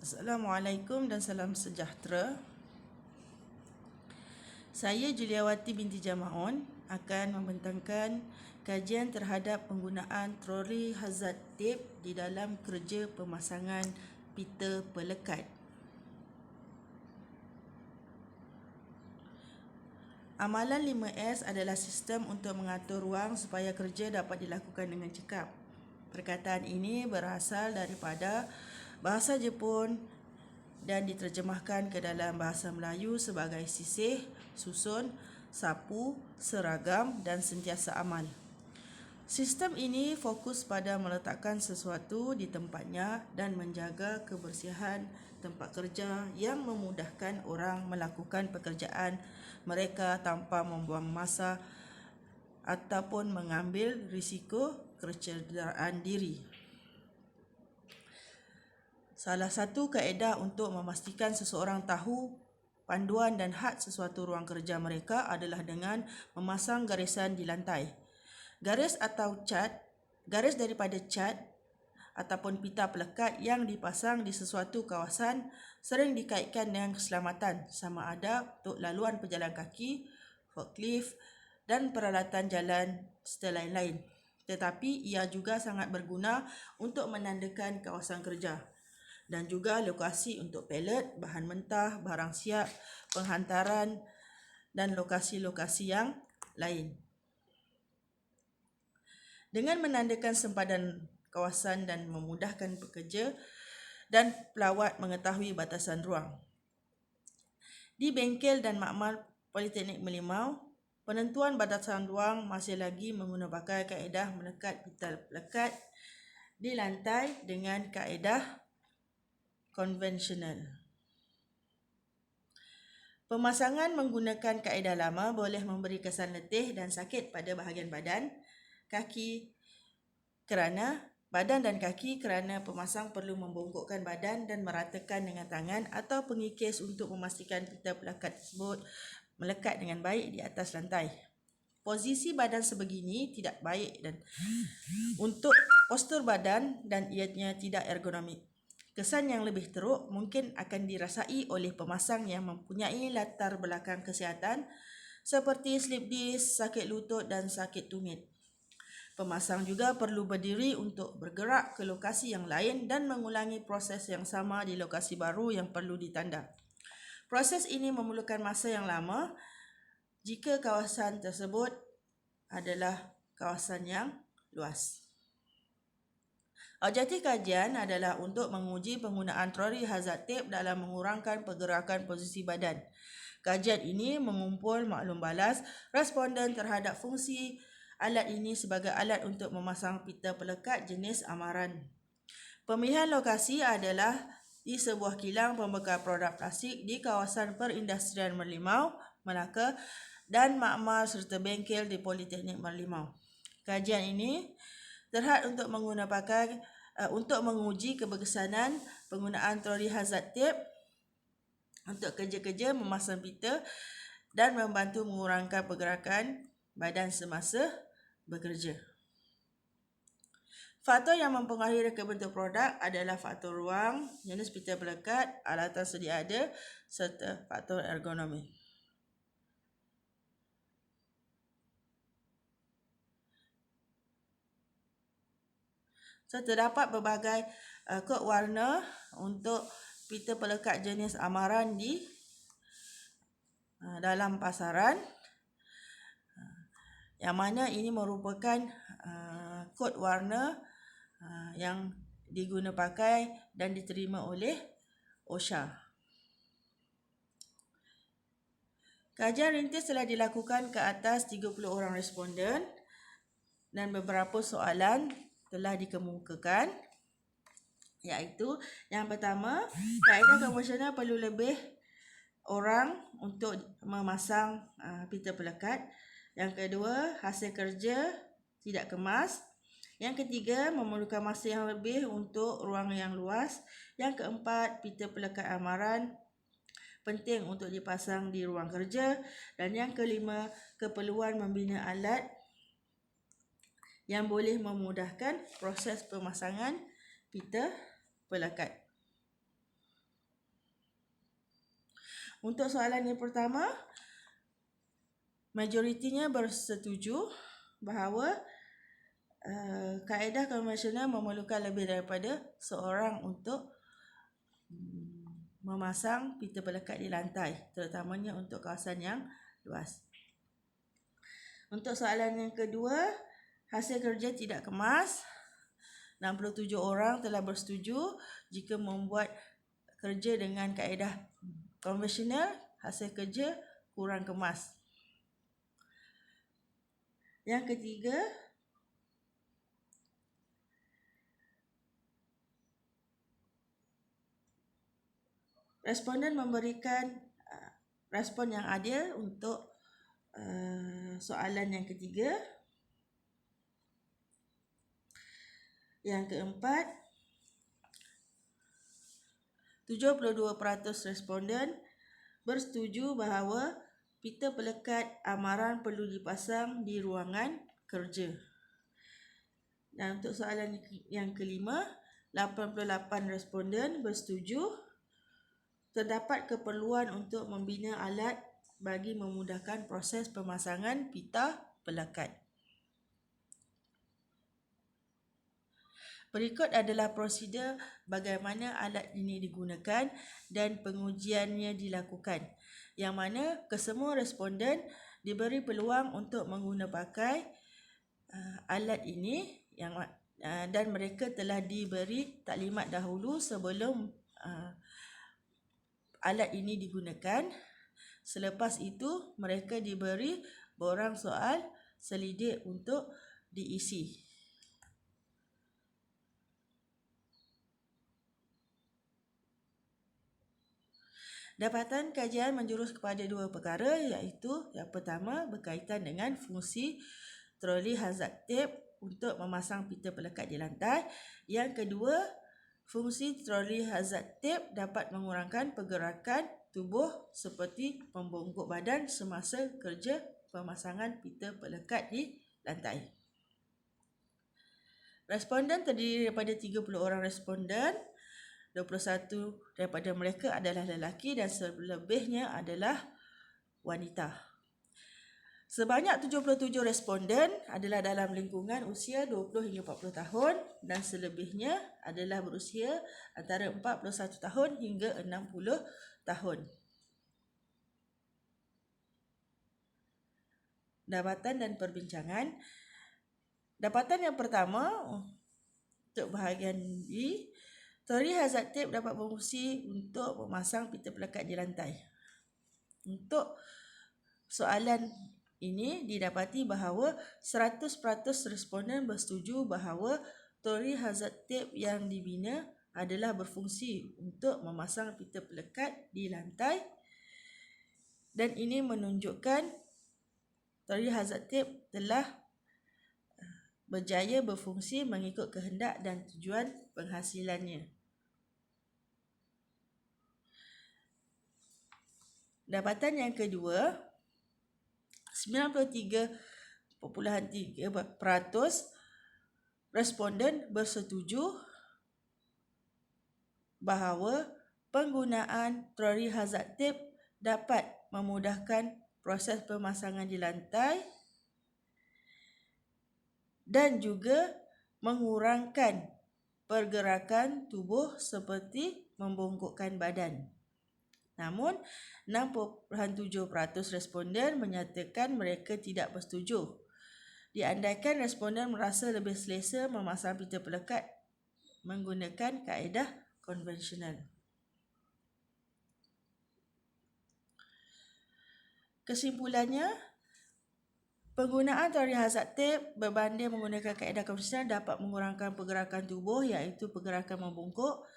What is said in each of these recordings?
Assalamualaikum dan salam sejahtera. Saya Juliawati binti Jamaon akan membentangkan kajian terhadap penggunaan troli hazard tape di dalam kerja pemasangan pita pelekat. Amalan 5S adalah sistem untuk mengatur ruang supaya kerja dapat dilakukan dengan cekap. Perkataan ini berasal daripada bahasa Jepun dan diterjemahkan ke dalam bahasa Melayu sebagai sisih, susun, sapu, seragam dan sentiasa amal. Sistem ini fokus pada meletakkan sesuatu di tempatnya dan menjaga kebersihan tempat kerja yang memudahkan orang melakukan pekerjaan mereka tanpa membuang masa ataupun mengambil risiko kecederaan diri. Salah satu kaedah untuk memastikan seseorang tahu panduan dan had sesuatu ruang kerja mereka adalah dengan memasang garisan di lantai. Garis daripada cat ataupun pita pelekat yang dipasang di sesuatu kawasan sering dikaitkan dengan keselamatan, sama ada untuk laluan pejalan kaki, forklift dan peralatan jalan serta lain-lain. Tetapi ia juga sangat berguna untuk menandakan kawasan kerja dan juga lokasi untuk palet, bahan mentah, barang siap, penghantaran dan lokasi-lokasi yang lain. Dengan menandakan sempadan kawasan dan memudahkan pekerja dan pelawat mengetahui batasan ruang. Di bengkel dan makmal Politeknik Merlimau, penentuan batasan ruang masih lagi menggunakan kaedah melekat pita pelekat di lantai dengan kaedah konvensional. Pemasangan menggunakan kaedah lama boleh memberi kesan letih dan sakit pada bahagian badan dan kaki kerana pemasang perlu membongkokkan badan dan meratakan dengan tangan atau pengikis untuk memastikan pita pelekat tersebut melekat dengan baik di atas lantai. Posisi badan sebegini tidak baik dan untuk postur badan dan ianya tidak ergonomik. Kesan yang lebih teruk mungkin akan dirasai oleh pemasang yang mempunyai latar belakang kesihatan seperti slip disc, sakit lutut dan sakit tumit. Pemasang juga perlu berdiri untuk bergerak ke lokasi yang lain dan mengulangi proses yang sama di lokasi baru yang perlu ditanda. Proses ini memerlukan masa yang lama jika kawasan tersebut adalah kawasan yang luas. Objektif kajian adalah untuk menguji penggunaan troli hazard tape dalam mengurangkan pergerakan posisi badan. Kajian ini mengumpul maklum balas responden terhadap fungsi alat ini sebagai alat untuk memasang pita pelekat jenis amaran. Pemilihan lokasi adalah di sebuah kilang pembekal produk plastik di kawasan perindustrian Merlimau, Melaka dan makmal serta bengkel di Politeknik Merlimau. Kajian ini terhad untuk menguji keberkesanan penggunaan troli hazard tape untuk kerja-kerja memasang pita dan membantu mengurangkan pergerakan badan semasa bekerja. Faktor yang mempengaruhi reka bentuk produk adalah faktor ruang, jenis pita pelekat, alatan sedia ada serta faktor ergonomi. Terdapat berbagai kod warna untuk pita pelekat jenis amaran di dalam pasaran, yang mana ini merupakan kod warna yang diguna pakai dan diterima oleh OSHA. Kajian rintis telah dilakukan ke atas 30 orang responden dan beberapa soalan telah dikemukakan, iaitu yang pertama, kaedah konvensional perlu lebih orang untuk memasang pita pelekat. Yang kedua, hasil kerja tidak kemas. Yang ketiga, memerlukan masa yang lebih untuk ruang yang luas. Yang keempat, pita pelekat amaran penting untuk dipasang di ruang kerja. Dan yang kelima, keperluan membina alat yang boleh memudahkan proses pemasangan pita pelekat. Untuk soalan yang pertama, majoritinya bersetuju bahawa kaedah konvensional memerlukan lebih daripada seorang untuk memasang pita pelekat di lantai, terutamanya untuk kawasan yang luas. Untuk soalan yang kedua, hasil kerja tidak kemas. 67 orang telah bersetuju jika membuat kerja dengan kaedah konvensional, hasil kerja kurang kemas. Yang ketiga, responden memberikan respon yang adil untuk soalan yang ketiga. Yang keempat, 72% responden bersetuju bahawa pita pelekat amaran perlu dipasang di ruangan kerja. Dan untuk soalan yang kelima, 88 responden bersetuju terdapat keperluan untuk membina alat bagi memudahkan proses pemasangan pita pelekat. Berikut adalah prosedur bagaimana alat ini digunakan dan pengujiannya dilakukan, yang mana kesemua responden diberi peluang untuk menggunakan pakai alat ini dan mereka telah diberi taklimat dahulu sebelum alat ini digunakan. Selepas itu, mereka diberi borang soal selidik untuk diisi. Dapatan kajian menjurus kepada dua perkara, iaitu yang pertama berkaitan dengan fungsi troli hazard tape untuk memasang pita pelekat di lantai. Yang kedua, fungsi troli hazard tape dapat mengurangkan pergerakan tubuh seperti membongkok badan semasa kerja pemasangan pita pelekat di lantai. Responden terdiri daripada 30 orang responden. 21 daripada mereka adalah lelaki dan selebihnya adalah wanita. Sebanyak 77 responden adalah dalam lingkungan usia 20 hingga 40 tahun dan selebihnya adalah berusia antara 41 tahun hingga 60 tahun. Dapatan dan perbincangan. Dapatan yang pertama untuk bahagian B, troli hazard tape dapat berfungsi untuk memasang pita pelekat di lantai. Untuk soalan ini didapati bahawa 100% responden bersetuju bahawa troli hazard tape yang dibina adalah berfungsi untuk memasang pita pelekat di lantai, dan ini menunjukkan troli hazard tape telah berjaya berfungsi mengikut kehendak dan tujuan penghasilannya. Dapatan yang kedua, 93.3% responden bersetuju bahawa penggunaan troli hazard tape dapat memudahkan proses pemasangan di lantai dan juga mengurangkan pergerakan tubuh seperti membongkokkan badan. Namun, 6.7% responden menyatakan mereka tidak bersetuju. Diandaikan responden merasa lebih selesa memasang pita pelekat menggunakan kaedah konvensional. Kesimpulannya, penggunaan troli hazard tape berbanding menggunakan kaedah konvensional dapat mengurangkan pergerakan tubuh, iaitu pergerakan membongkok.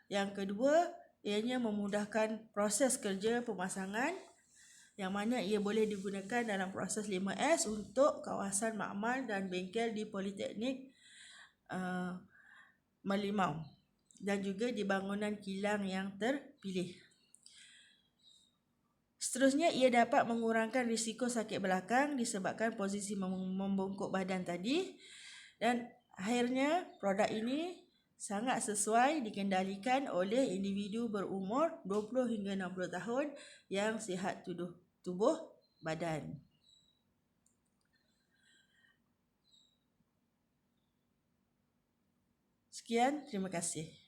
Yang kedua, ianya memudahkan proses kerja pemasangan, yang mana ia boleh digunakan dalam proses 5S untuk kawasan makmal dan bengkel di Politeknik Merlimau dan juga di bangunan kilang yang terpilih. Seterusnya, ia dapat mengurangkan risiko sakit belakang disebabkan posisi membongkok badan tadi, dan akhirnya produk ini sangat sesuai dikendalikan oleh individu berumur 20 hingga 60 tahun yang sihat tubuh badan. Sekian, terima kasih.